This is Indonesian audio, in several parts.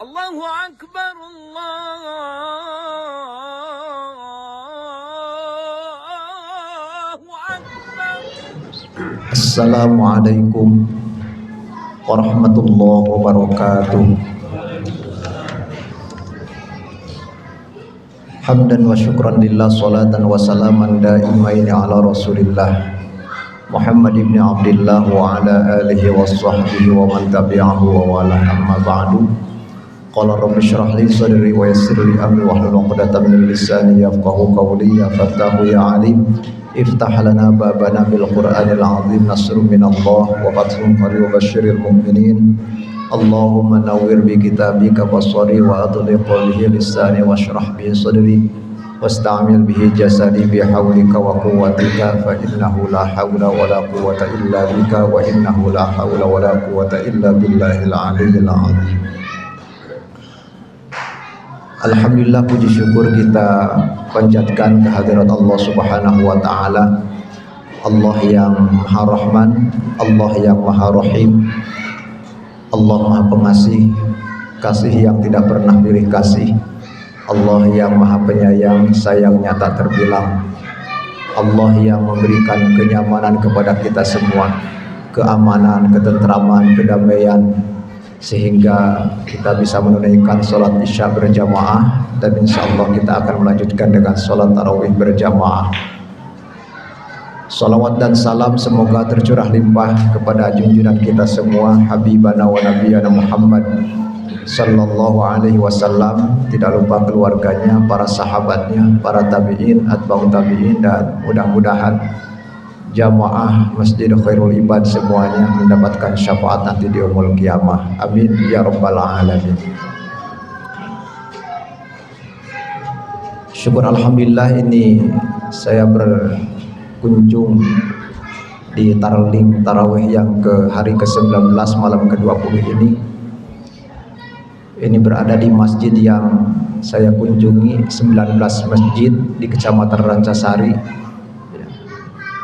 Allahu Akbar, Allahu Akbar. Assalamualaikum warahmatullahi wabarakatuh. Hamdan wa syukran lillah, salatan wa salaman daimaini ala rasulillah Muhammad ibn Abdillah wa ala alihi wa sahbihi wa man tabi'ahu wa wala, amma ba'du. Qala rabbi shrah li sadri wa yassir li amri wahlul 'uqdatam min lisani yafqahu qawli. Ya fattahu ya alim, iftah lana babana bil qur'anil azim, nasrun min Allah wa fathun qarib wa basyiril mu'minin. Allahumma nawwir bi kitabika basari wa adliq bihi lisani washrah bihi sadri wasta'mil bihi jasadi bi haulika wa quwwatika, fa innahu la haula wa la quwwata illa bika, wa innahu la haula wa la quwwata illa billahil aliyyil azim. Alhamdulillah, puji syukur kita panjatkan kehadirat Allah Subhanahu wa taala, Allah yang Maha Rahman, Allah yang Maha Rahim, Allah Maha Pengasih, kasih yang tidak pernah pilih kasih, Allah yang Maha Penyayang, sayangnya tak terbilang, Allah yang memberikan kenyamanan kepada kita semua, keamanan, ketentraman, kedamaian, sehingga kita bisa menunaikan sholat isya berjamaah, dan insya Allah kita akan melanjutkan dengan sholat tarawih berjamaah. Salawat dan salam semoga tercurah limpah kepada junjungan kita semua, Habibana wa Nabiyana Muhammad sallallahu alaihi wasallam, tidak lupa keluarganya, para sahabatnya, para tabi'in, atba'ut tabi'in, dan mudah-mudahan jamaah Masjid Khairul Ibad semuanya mendapatkan syafaat nanti di yaumul qiyamah. Amin ya rabbal alamin. Syukur alhamdulillah, ini saya berkunjung di Tarling Tarawih yang ke hari ke-19 malam ke-20 ini. Ini berada di masjid yang saya kunjungi, 19 masjid di Kecamatan Rancasari.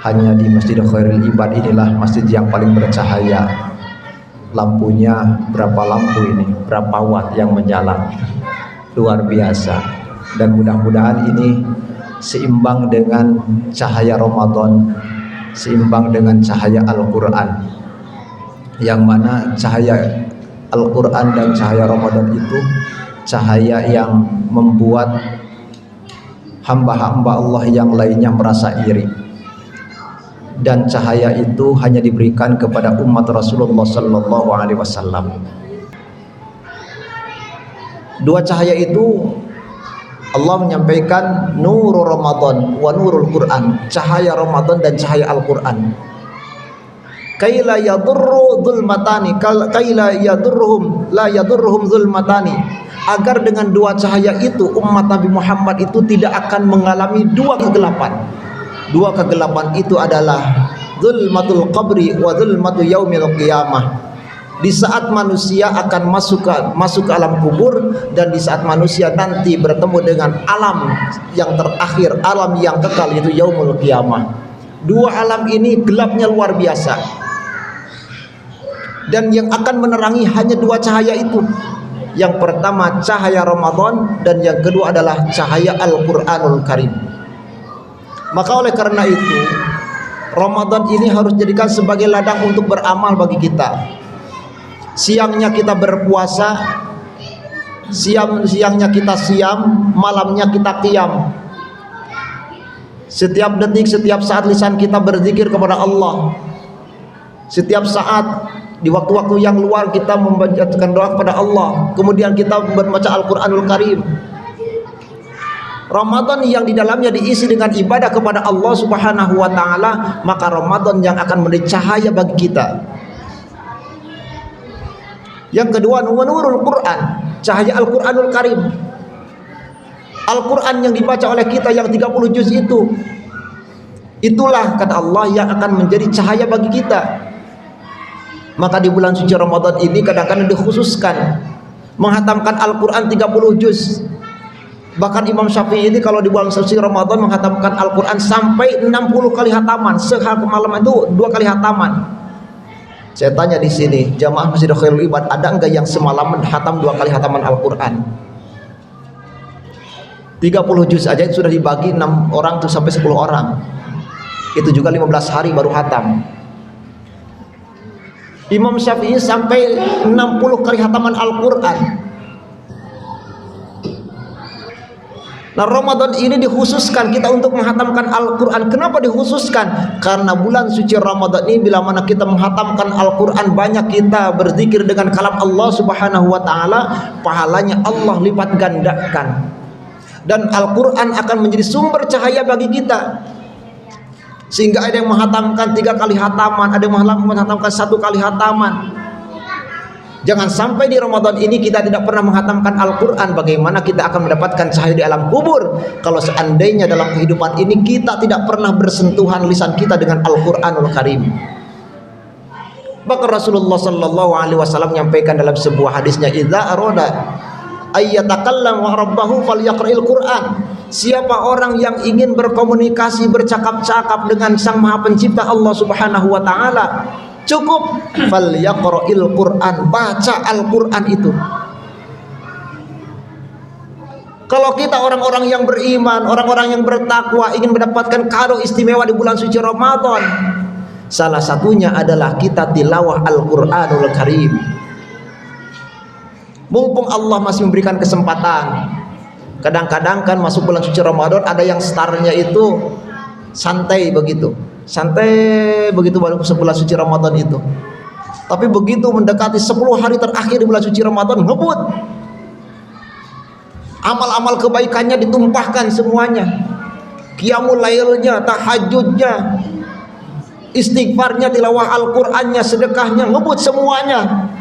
Hanya di Masjid Khairul Ibad inilah masjid yang paling bercahaya. Lampunya berapa lampu ini, berapa watt yang menyala, luar biasa. Dan mudah-mudahan ini seimbang dengan cahaya Ramadan, seimbang dengan cahaya Al-Quran, yang mana cahaya Al-Quran dan cahaya Ramadan itu cahaya yang membuat hamba-hamba Allah yang lainnya merasa iri. Dan cahaya itu hanya diberikan kepada umat Rasulullah sallallahu alaihi wasallam. Dua cahaya itu Allah menyampaikan nurul Ramadan wa nurul Quran, cahaya Ramadan dan cahaya Al-Quran. Kaila yadurru dzulmatani, kaila yadurruhum la yadurruhum dzulmatani, agar dengan dua cahaya itu umat Nabi Muhammad itu tidak akan mengalami dua kegelapan. Dua kegelapan itu adalah zulmatul qabri wa zulmatul yaumil qiyamah. Di saat manusia akan masuk ke alam kubur, dan di saat manusia nanti bertemu dengan alam yang terakhir, alam yang kekal, yaitu yaumul qiyamah. Dua alam ini gelapnya luar biasa, dan yang akan menerangi hanya dua cahaya itu. Yang pertama cahaya Ramadan, dan yang kedua adalah cahaya Al-Quranul Karim. Maka oleh karena itu Ramadan ini harus dijadikan sebagai ladang untuk beramal bagi kita. Siangnya kita berpuasa, siangnya kita siam, malamnya kita qiyam. Setiap detik, setiap saat lisan kita berzikir kepada Allah. Setiap saat di waktu-waktu yang luar kita membacakan doa kepada Allah. Kemudian kita membaca Al-Quranul Karim. Ramadan yang di dalamnya diisi dengan ibadah kepada Allah Subhanahu wa taala, maka Ramadan yang akan menjadi cahaya bagi kita. Yang kedua, nurul Quran, cahaya Al-Quranul Karim. Al-Quran yang dibaca oleh kita yang 30 juz itu, itulah kata Allah yang akan menjadi cahaya bagi kita. Maka di bulan suci Ramadan ini kadang-kadang dikhususkan menghatamkan Al-Quran 30 juz. Bahkan Imam Syafi'i ini kalau di bulan suci Ramadan menghatamkan Al-Quran sampai 60 kali hataman. Sehari malam itu 2 kali hataman. Saya tanya di sini, jamaah Masjidil Khairul Ibad, ada enggak yang semalam hatam 2 kali hataman Al-Quran? 30 juz aja itu sudah dibagi 6 orang tuh sampai 10 orang. Itu juga 15 hari baru hatam. Imam Syafi'i sampai 60 kali hataman Al-Quran. Nah, Ramadan ini dikhususkan kita untuk menghatamkan Al-Quran. Kenapa dikhususkan? Karena bulan suci Ramadan ini bila mana kita menghatamkan Al-Quran, banyak kita berzikir dengan kalam Allah Subhanahu wa ta'ala, pahalanya Allah lipat gandakan. Dan Al-Quran akan menjadi sumber cahaya bagi kita. Sehingga ada yang menghatamkan 3 kali hataman, ada yang menghatamkan 1 kali hataman. Jangan sampai di Ramadan ini kita tidak pernah menghatamkan Al-Quran. Bagaimana kita akan mendapatkan cahaya di alam kubur kalau seandainya dalam kehidupan ini kita tidak pernah bersentuhan lisan kita dengan Al-Quranul Karim. Bahkan Rasulullah sallallahu alaihi wasallam menyampaikan dalam sebuah hadisnya, idza arada ayyatakallam wa rabbahu falyaqra'il Qur'an. Siapa orang yang ingin berkomunikasi, bercakap-cakap dengan Sang Maha Pencipta Allah Subhanahu wa taala, cukup falyaqra'il Qur'an, baca Al-Qur'an itu. Kalau kita orang-orang yang beriman, orang-orang yang bertakwa ingin mendapatkan kado istimewa di bulan suci Ramadan, salah satunya adalah kita tilawah Al-Qur'anul Karim. Mumpung Allah masih memberikan kesempatan. Kadang-kadang kan masuk bulan suci Ramadan ada yang startnya itu santai begitu. Santai begitu baru sebulan suci Ramadan itu. Tapi begitu mendekati 10 hari terakhir di bulan suci Ramadan, ngebut. Amal-amal kebaikannya ditumpahkan semuanya. Qiyamul lailnya, tahajudnya, istighfarnya, tilawah Al-Qur'annya, sedekahnya, ngebut semuanya.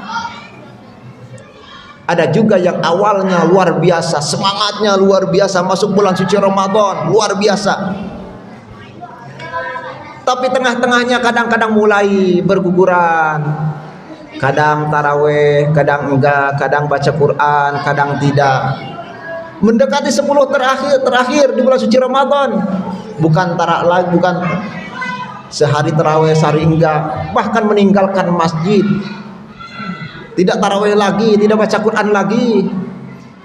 Ada juga yang awalnya luar biasa, semangatnya luar biasa, masuk bulan suci Ramadan luar biasa. Tapi tengah-tengahnya kadang-kadang mulai berguguran. Kadang taraweh, kadang enggak, kadang baca Quran, kadang tidak. Mendekati 10 terakhir di bulan suci Ramadan, bukan tarak lagi, bukan sehari taraweh, sehari enggak, bahkan meninggalkan masjid. Tidak tarawih lagi, tidak baca Quran lagi.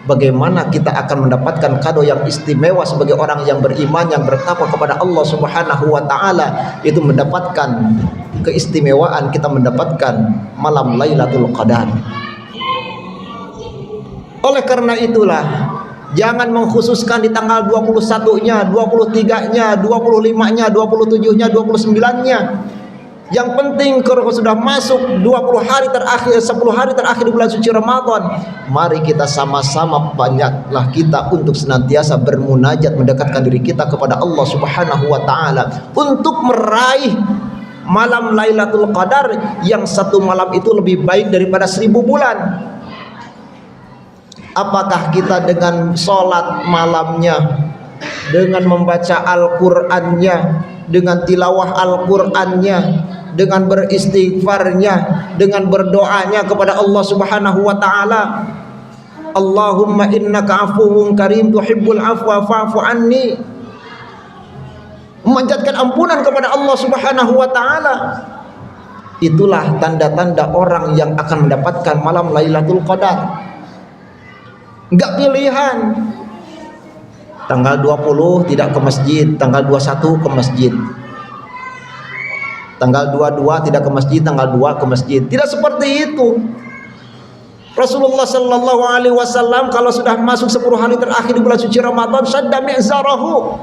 Bagaimana kita akan mendapatkan kado yang istimewa sebagai orang yang beriman, yang bertakwa kepada Allah Subhanahu wa ta'ala, itu mendapatkan keistimewaan kita mendapatkan malam Lailatul Qadar. Oleh karena itulah, jangan mengkhususkan di tanggal 21-nya, 23-nya, 25-nya, 27-nya, 29-nya. Yang penting kalau sudah masuk 20 hari terakhir, 10 hari terakhir di bulan suci Ramadan, mari kita sama-sama banyaklah kita untuk senantiasa bermunajat, mendekatkan diri kita kepada Allah Subhanahu wa ta'ala untuk meraih malam Lailatul Qadar yang satu malam itu lebih baik daripada 1000 bulan. Apakah kita dengan sholat malamnya, dengan membaca Al-Qur'annya, dengan tilawah Al-Qur'annya, dengan beristighfarnya, dengan berdoanya kepada Allah Subhanahu wa ta'ala, Allahumma innaka afuwun karim tuhibbul afwa fa'fu anni, memanjatkan ampunan kepada Allah Subhanahu wa ta'ala. Itulah tanda-tanda orang yang akan mendapatkan malam Lailatul Qadar. Enggak pilihan. Tanggal 20 tidak ke masjid, tanggal 21 ke masjid, tanggal 22 tidak ke masjid, tanggal 2 ke masjid. Tidak seperti itu. Rasulullah sallallahu alaihi wasallam kalau sudah masuk 10 hari terakhir di bulan suci Ramadan, syadda mi'zarahu,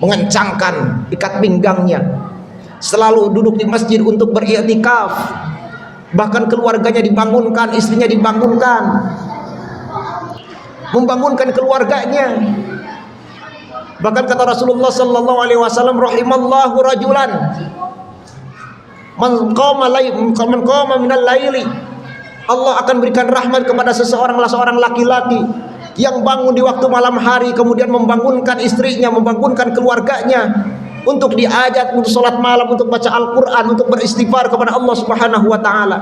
mengencangkan ikat pinggangnya, selalu duduk di masjid untuk beriktikaf. Bahkan keluarganya dibangunkan, istrinya dibangunkan, membangunkan keluarganya. Bahkan kata Rasulullah sallallahu alaihi wasallam, rahimallahu rajulan man qama minal laili, Allah akan berikan rahmat kepada seorang laki-laki yang bangun di waktu malam hari, kemudian membangunkan istrinya, membangunkan keluarganya untuk diajak untuk sholat malam, untuk baca Al-Quran, untuk beristighfar kepada Allah Subhanahu wa ta'ala.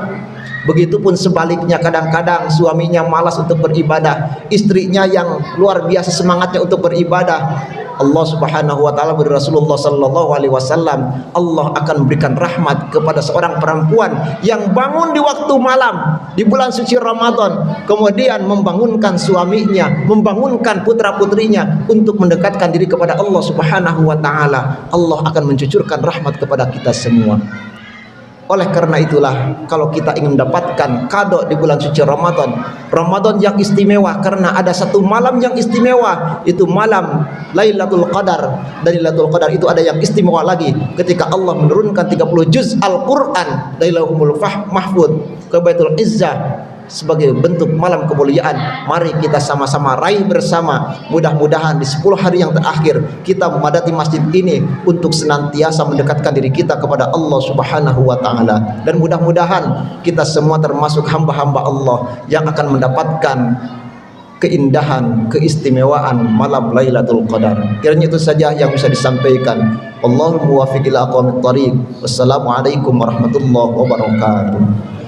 Begitupun sebaliknya, kadang-kadang suaminya malas untuk beribadah, istrinya yang luar biasa semangatnya untuk beribadah. Allah Subhanahu wa taala beri Rasulullah sallallahu alaihi wasallam, Allah akan memberikan rahmat kepada seorang perempuan yang bangun di waktu malam di bulan suci Ramadan, kemudian membangunkan suaminya, membangunkan putra-putrinya untuk mendekatkan diri kepada Allah Subhanahu wa taala. Allah akan mencucurkan rahmat kepada kita semua. Oleh karena itulah, kalau kita ingin mendapatkan kado di bulan suci Ramadan, Ramadan yang istimewa, karena ada satu malam yang istimewa, itu malam Lailatul Qadar. Dari Lailatul Qadar itu ada yang istimewa lagi, ketika Allah menurunkan 30 juz Al-Quran dari Lauhul Mahfuz ke Baitul Izzah sebagai bentuk malam kemuliaan. Mari kita sama-sama raih bersama. Mudah-mudahan di 10 hari yang terakhir kita memadati masjid ini untuk senantiasa mendekatkan diri kita kepada Allah Subhanahu wa taala, dan mudah-mudahan kita semua termasuk hamba-hamba Allah yang akan mendapatkan keindahan, keistimewaan malam Lailatul Qadar. Kiranya itu saja yang bisa disampaikan. Allahumma muwaffiq ila aqwamit thariq. Wassalamualaikum warahmatullahi wabarakatuh.